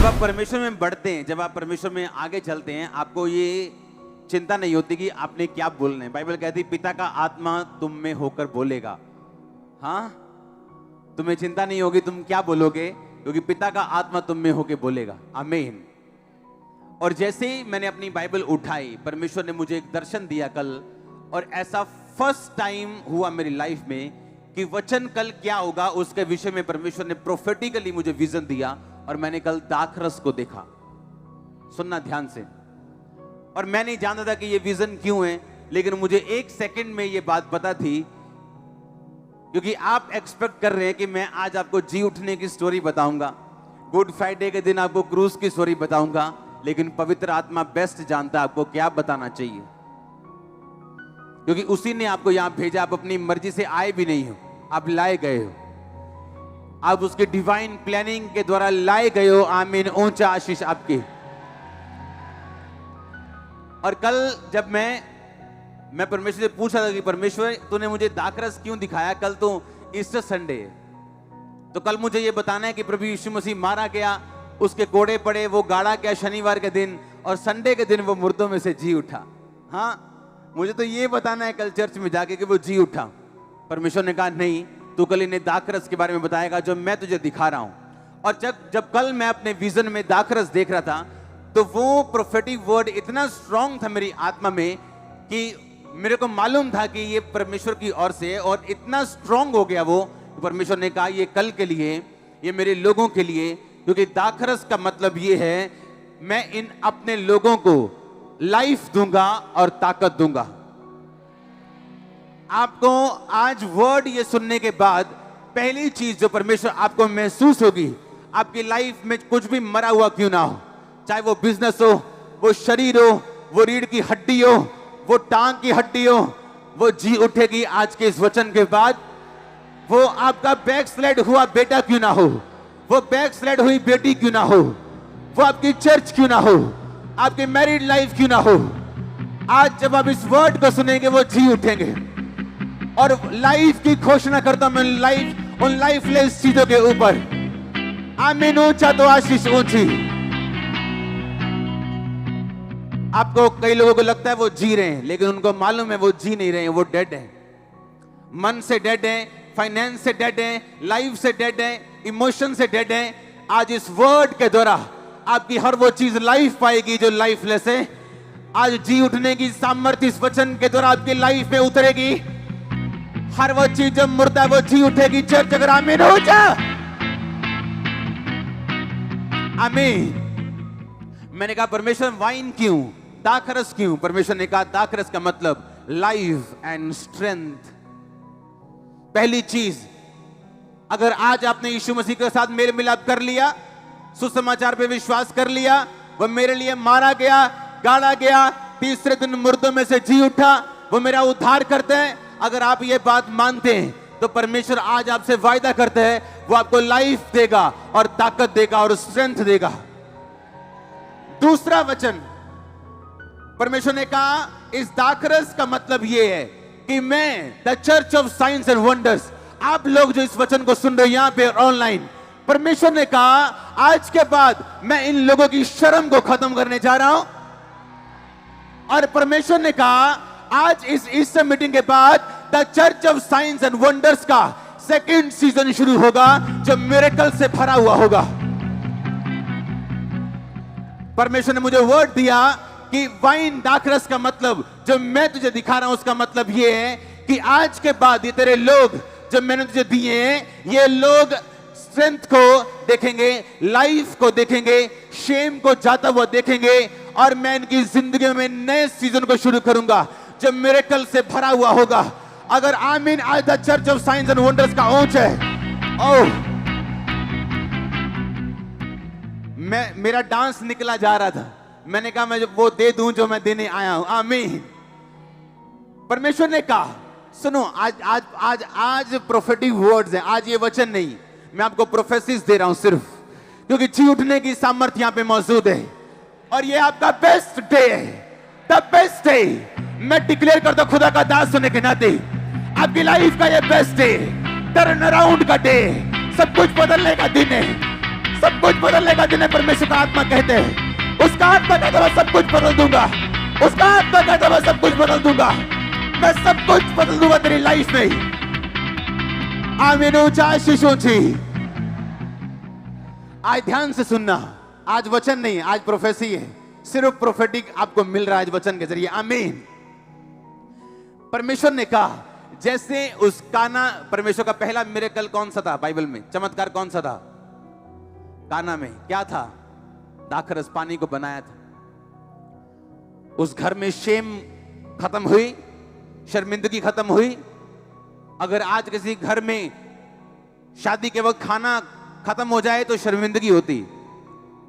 जब आप परमेश्वर में बढ़ते हैं, जब आप परमेश्वर में आगे चलते हैं, आपको ये चिंता नहीं होती कि आपने क्या बोलना है। बाइबल कहती है पिता का आत्मा तुम में होकर बोलेगा। हाँ, तुम्हें चिंता नहीं होगी तुम क्या बोलोगे, क्योंकि पिता का आत्मा तुम में होकर बोलेगा। आमीन। और जैसे ही मैंने अपनी बाइबल उठाई, परमेश्वर ने मुझे एक दर्शन दिया कल, और ऐसा फर्स्ट टाइम हुआ मेरी लाइफ में कि वचन कल क्या होगा उसके विषय में परमेश्वर ने प्रोफेटिकली मुझे विजन दिया। और मैंने कल दाखरस को देखा। सुनना ध्यान से। और मैं नहीं जानता था कि ये विजन क्यों है, लेकिन मुझे एक सेकंड में ये बात पता थी, क्योंकि आप एक्सपेक्ट कर रहे हैं कि मैं आज आपको जी उठने की स्टोरी बताऊंगा, गुड फ्राइडे के दिन आपको क्रूज की स्टोरी बताऊंगा, लेकिन पवित्र आत्मा बेस्ट जानता है आपको क्या बताना चाहिए, क्योंकि उसी ने आपको यहां भेजा। आप अपनी मर्जी से आए भी नहीं हो, आप लाए गए हो, आप उसके डिवाइन प्लानिंग के द्वारा लाए गए हो। आमीन। ऊंचा आशीष आपकी। और कल जब मैं परमेश्वर से पूछ रहा था कि परमेश्वर तूने मुझे दाखरस क्यों दिखाया, कल तो ईस्टर संडे है, तो कल मुझे ये बताना है कि प्रभु यीशु मसीह मारा गया, उसके कोड़े पड़े, वो गाड़ा गया शनिवार के दिन, और संडे के दिन वो मुर्दों में से जी उठा। हाँ, मुझे तो ये बताना है कल चर्च में जाके कि वो जी उठा। परमेश्वर ने कहा नहीं, तू कल इन्हें दाखरस के बारे में बताएगा जो मैं तुझे दिखा रहा हूं। और जब कल मैं अपने विजन में दाखरस देख रहा था, तो वो प्रोफेटिक वर्ड इतना स्ट्रांग था मेरी आत्मा में कि मेरे को मालूम था कि ये परमेश्वर की ओर से, और इतना स्ट्रांग हो गया वो, परमेश्वर ने कहा ये कल के लिए, ये मेरे लोगों के लिए, क्योंकि दाखरस का मतलब ये है मैं इन अपने लोगों को लाइफ दूंगा और ताकत दूंगा। आपको आज वर्ड ये सुनने के बाद पहली चीज जो परमेश्वर आपको महसूस होगी, आपकी लाइफ में कुछ भी मरा हुआ क्यों ना हो, चाहे वो बिजनेस हो, वो शरीर हो, वो रीढ़ की हड्डी हो, वो टांग की हड्डी हो, वो जी उठेगी आज के इस वचन के बाद। वो आपका बैक स्लाइड हुआ बेटा क्यों ना हो, वो बैक स्लाइड हुई बेटी क्यों ना हो, वो आपकी चर्च क्यों ना हो, आपकी मैरिड लाइफ क्यों ना हो, आज जब आप इस वर्ड को सुनेंगे वो जी उठेंगे। और लाइफ की घोषणा करता हूं मैं, लाइफ उन लाइफलेस चीजों के ऊपर। आमीन। ऊंचा तो आशीष ऊंची। आपको कई लोगों को लगता है वो जी रहे हैं, लेकिन उनको मालूम है वो जी नहीं रहे हैं, वो डेड है। मन से डेड है, फाइनेंस से डेड है, लाइफ से डेड है, इमोशन से डेड है। आज इस वर्ड के द्वारा आपकी हर वो चीज लाइफ पाएगी जो लाइफलेस है। आज जी उठने की सामर्थ्य इस वचन के द्वारा आपकी लाइफ में उतरेगी। हर वो चीज जो मुर्दा है वो जी उठेगी। चर्च अगर आमीन हो जा। आमीन। मैंने कहा परमेश्वर वाइन क्यों, दाखरस क्यों? परमेश्वर ने कहा दाखरस का मतलब लाइफ एंड स्ट्रेंथ। पहली चीज, अगर आज आपने यीशु मसीह के साथ मेल मिलाप कर लिया, सुसमाचार पे विश्वास कर लिया, वो मेरे लिए मारा गया, गाड़ा गया, तीसरे दिन मुर्दों में से जी उठा, वो मेरा उद्धार करते हैं, अगर आप ये बात मानते हैं तो परमेश्वर आज आपसे वायदा करते हैं वो आपको लाइफ देगा और ताकत देगा और स्ट्रेंथ देगा। दूसरा वचन परमेश्वर ने कहा इस दाखरस का मतलब ये है कि मैं the church of science and wonders, आप लोग जो इस वचन को सुन रहे हो यहां पे ऑनलाइन, परमेश्वर ने कहा आज के बाद मैं इन लोगों की शर्म को खत्म करने जा रहा हूं। और परमेश्वर ने कहा आज इस ईस्टर मीटिंग के बाद the church of science and wonders का सेकंड सीजन शुरू होगा जो मिरेकल से भरा हुआ होगा। परमेश्वर ने मुझे वर्ड दिया कि वाइन दाखरस का मतलब जो मैं तुझे दिखा रहा हूं उसका मतलब ये है कि आज के बाद ये तेरे लोग जो मैंने तुझे दिए हैं, ये लोग स्ट्रेंथ को देखेंगे, लाइफ को देखेंगे, शेम को जाता हुआ देखेंगे, और मैं इनकी जिंदगी में नए सीजन को शुरू करूंगा जो मिरेकल से भरा हुआ होगा। अगर आमीन आज the church of science and wonders का ऊंच है। ओह, मेरा डांस निकला जा रहा था, मैंने कहा मैं वो दे दूं जो मैं देने आया हूं। आमीन। परमेश्वर ने कहा सुनो, आज आज आज आज प्रोफेटिक वर्ड्स हैं, आज ये वचन नहीं, मैं आपको प्रोफेसीज दे रहा हूं सिर्फ, क्योंकि जी उठने की सामर्थ्य यहां पे मौजूद है। और ये आपका बेस्ट डे है, द बेस्ट डे। मैं डिक्लेयर करता हूं खुदा का दास होने के नाते आपकी लाइफ का ये बेस्ट डे, टर्न अराउंड का डे, सब कुछ बदलने का दिन है, सब कुछ बदलने का जिन्हें परमेश्वर का आत्मा कहते हैं, उसका आत्मा कहता है मैं सब कुछ बदल दूंगा। उसका आत्मा कहता है मैं सब कुछ बदल दूंगा, मैं सब कुछ बदल दूंगा तेरी लाइफ में। आमीन। ऊंचा आशीष ऊंची। आज ध्यान से सुनना, आज वचन नहीं, आज प्रोफेसी है, सिर्फ प्रोफेटिक आपको मिल रहा है आज वचन के जरिए। आमीन। परमेश्वर ने कहा, जैसे उस काना, परमेश्वर का पहला मिरेकल कौन सा था बाइबल में, चमत्कार कौन सा था? काना में क्या था? दाखरस, पानी को बनाया था। उस घर में शेम खत्म हुई, शर्मिंदगी खत्म हुई। अगर आज किसी घर में शादी के वक्त खाना खत्म हो जाए तो शर्मिंदगी होती,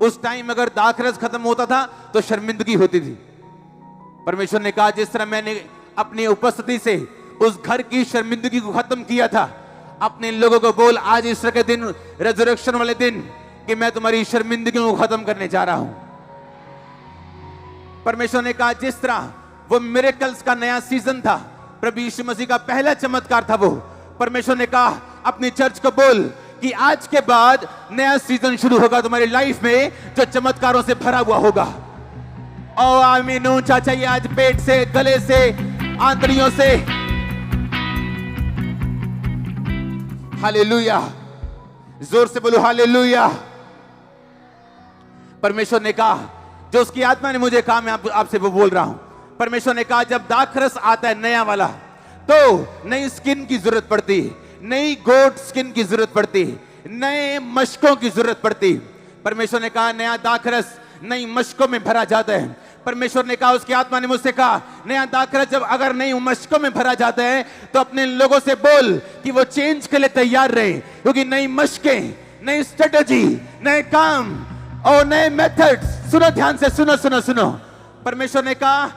उस टाइम अगर दाखरस खत्म होता था तो शर्मिंदगी होती थी। परमेश्वर ने कहा, जिस तरह मैंने अपनी उपस्थिति से उस घर की शर्मिंदगी को खत्म किया था, अपने लोगों को बोल आज ईस्टर के दिन, रेजरेक्शन वाले दिन, कि मैं तुम्हारी शर्मिंदगी को खत्म करने जा रहा हूं। परमेश्वर ने कहा, जिस तरह वो मिरेकल्स का नया सीजन था, प्रभु यीशु मसीह का पहला चमत्कार था वो, परमेश्वर ने कहा अपनी चर्च को बोल कि आज के बाद नया सीजन शुरू होगा तुम्हारी लाइफ में जो चमत्कारों से भरा हुआ होगा। ओ आमीन। ऊंचा चाहिए आज पेट से, गले से, आंतड़ियों से। हालेलुया। जोर से बोलो हालेलुया। परमेश्वर ने कहा, जो उसकी आत्मा ने मुझे कहा, मैं आपसे वो बोल रहा हूं। परमेश्वर ने कहा, जब दाखरस आता है नया वाला, तो नई स्किन की जरूरत पड़ती, नई गोट स्किन की जरूरत पड़ती, नए मशकों की जरूरत पड़ती। परमेश्वर ने कहा, नया दाखरस नई मशकों में भरा जाता है। परमेश्वर ने कहा, उसकी आत्मा ने मुझसे कहा, नया दाखरस जब अगर नई मशकों में भरा जाता है तो अपने लोगों से बोल कि वो चेंज के लिए तैयार रहे, क्योंकि नई मशकें, नई स्ट्रेटेजी, नए काम और नए मेथड्स। सुनो ध्यान से, सुनो सुनो सुनो। परमेश्वर ने कहा,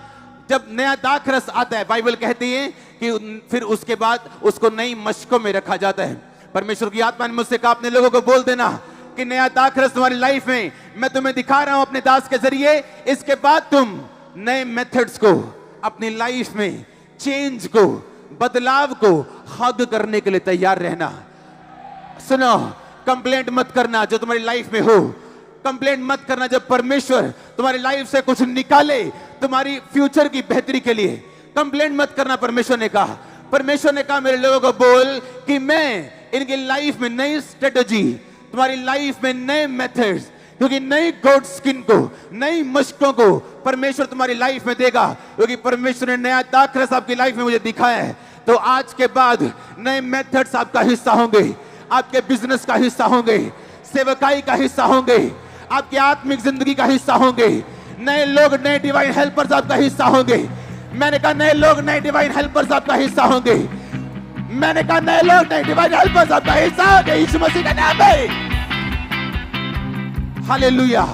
जब नया दाखरस आता है, बाइबल कहती है कि फिर उसके बाद उसको नई मशकों में रखा जाता है। परमेश्वर की आत्मा ने मुझसे कहा, अपने लोगों को बोल देना कि नया दाखरस तुम्हारी लाइफ में मैं तुम्हें दिखा रहा हूं अपने दास के जरिए। इसके बाद तुम नए मेथड्स को अपनी लाइफ में, चेंज को, बदलाव को हग करने के लिए तैयार रहना। सुनो, कंप्लेंट मत करना जो तुम्हारी लाइफ में हो। कंप्लेंट मत करना जब परमेश्वर तुम्हारी लाइफ से कुछ निकाले तुम्हारी फ्यूचर की बेहतरी के लिए। कंप्लेंट मत करना। परमेश्वर ने कहा मेरे लोगों को बोल कि मैं इनकी लाइफ में नई स्ट्रेटेजी, तुम्हारी लाइफ में नए मेथड्स, क्योंकि नई गोट स्किन को, नई मशकों को परमेश्वर तुम्हारी लाइफ में देगा, क्योंकि परमेश्वर ने नया दाखरस आपकी लाइफ में मुझे दिखाया है। तो आज के बाद नए मेथड्स आपका हिस्सा होंगे, आपके बिजनेस का हिस्सा होंगे, सेवकाई का हिस्सा होंगे, आपकी आत्मिक जिंदगी का हिस्सा होंगे। नए लोग, नए डिवाइन हेल्पर्स आपका हिस्सा होंगे। मैंने कहा नए लोग, नए डिवाइन हेल्पर्स आपका हिस्सा होंगे। मैंने कहा नए लोग, नए डिवाइन हेल्पर्स आपका हिस्सा होंगे, यीशु मसीह का नाम में। हालेलुया।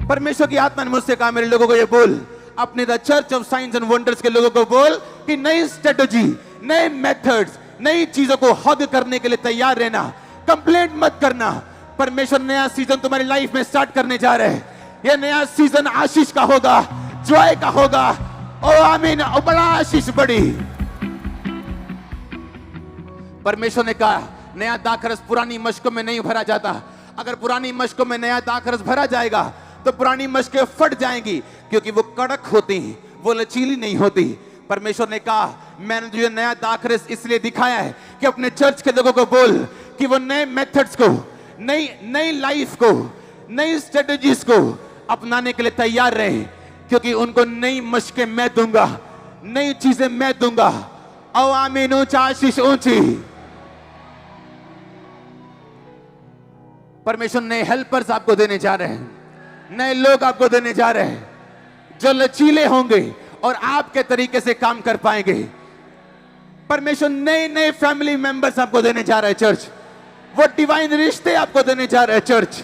परमेश्वर की आत्मा ने मुझसे कहा, मेरे लोगों को ये बोल, अपने the church of science and wonders के लोगों को बोल कि नई स्ट्रेटेजी, नए मेथड्स, नई चीजों को हग करने के लिए तैयार रहना। कंप्लेंट मत करना। परमेश्वर नया सीजन तुम्हारी लाइफ में स्टार्ट करने जा रहे हैं। यह नया सीजन आशीष का होगा, जॉय का होगा। ओ आमीन। और बड़ा आशीष बड़ी। परमेश्वर ने कहा, नया दाखरस पुरानी मशकों में नहीं भरा जाता। अगर पुरानी मशकों में नया दाखरस भरा जाएगा तो पुरानी मशकें फट जाएंगी, क्योंकि वो कड़क होती, वो लचीली नहीं होती। परमेश्वर ने कहा, मैंने तुझे नया दाखरस इसलिए दिखाया है कि अपने चर्च के लोगों को बोल कि वो नए मेथड्स को, नई लाइफ को, नई स्ट्रेटेजीज को अपनाने के लिए तैयार रहे, क्योंकि उनको नई मशकें मैं दूंगा, नई चीजें मैं दूंगा। ओ आमीन। ऊंचा आशीष ऊंची। परमेश्वर नए हेल्पर्स आपको देने जा रहे हैं, नए लोग आपको देने जा रहे हैं जो लचीले होंगे और आपके तरीके से काम कर पाएंगे। परमेश्वर नए नए फैमिली मेंबर्स आपको देने जा रहे हैं चर्च। वो डिवाइन रिश्ते आपको देने जा रहे हैं चर्च।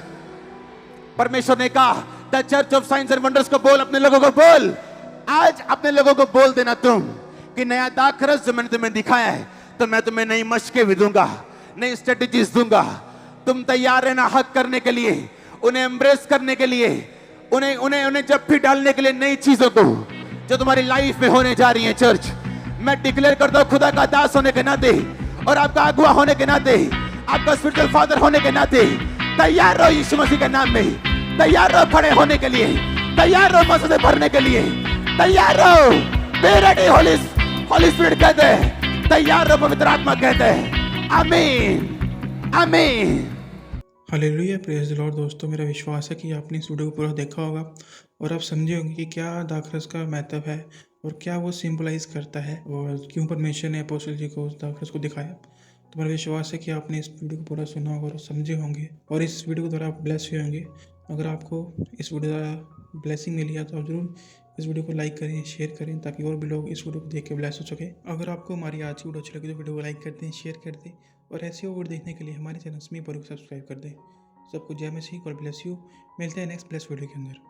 परमेश्वर ने कहा, the church of science and wonders को बोल, अपने लोगों को बोल, आज अपने लोगों को बोल देना तुम कि नया दाखरस जो मैंने तुम्हें दिखाया है, तो मैं तुम्हें नई मशकें भी दूंगा, नई स्ट्रेटेजीज दूंगा। तुम तैयार रहना हक करने के लिए, उन्हें एम्ब्रेस करने के लिए, उन्हें जप्फी डालने के लिए, नई चीजों को जो तुम्हारी लाइफ में होने जा रही है। चर्च, मैं डिक्लेयर करता हूं खुदा का दास होने के नाते और आपका अगुआ होने के नाते, आपका स्पिरिचुअल फादर होने के नाते, तैयार रहो यीशु मसीह के नाम में, तैयार रहो खड़े होने के लिए, तैयार रहो मसले भरने के लिए, तैयार रहो। बी रेडी, होली स्पिरिट कहते हैं, तैयार रहो पवित्र आत्मा कहते हैं। आमीन आमीन। Hallelujah, praise the Lord. दोस्तों, मेरा विश्वास है कि आपने इस वीडियो को पूरा देखा होगा और आप समझे होंगे कि क्या दाखरस का महत्व है और क्या वो सिंबलाइज करता है और क्यों परमेश्वर ने अपोस्टल जी को उस दाखरस को दिखाया। तो मेरा विश्वास है कि आपने इस वीडियो को पूरा सुना होगा और समझे होंगे और इस वीडियो के द्वारा आप ब्लेस हुए होंगे। अगर आपको इस वीडियो द्वारा ब्लेसिंग मिली है तो आप जरूर इस वीडियो को लाइक करें, शेयर करें, ताकि और भी लोग इस वीडियो को देख के ब्लेस हो सके। अगर आपको हमारी आज की वीडियो अच्छी लगी तो वीडियो को लाइक कर दें, शेयर कर दें और ऐसी और वीडियो देखने के लिए हमारे चैनल स्मी पर सब्सक्राइब कर दें। सबको जय मसीह, गॉड ब्लेस यू। मिलते हैं नेक्स्ट ब्लेस वीडियो के अंदर।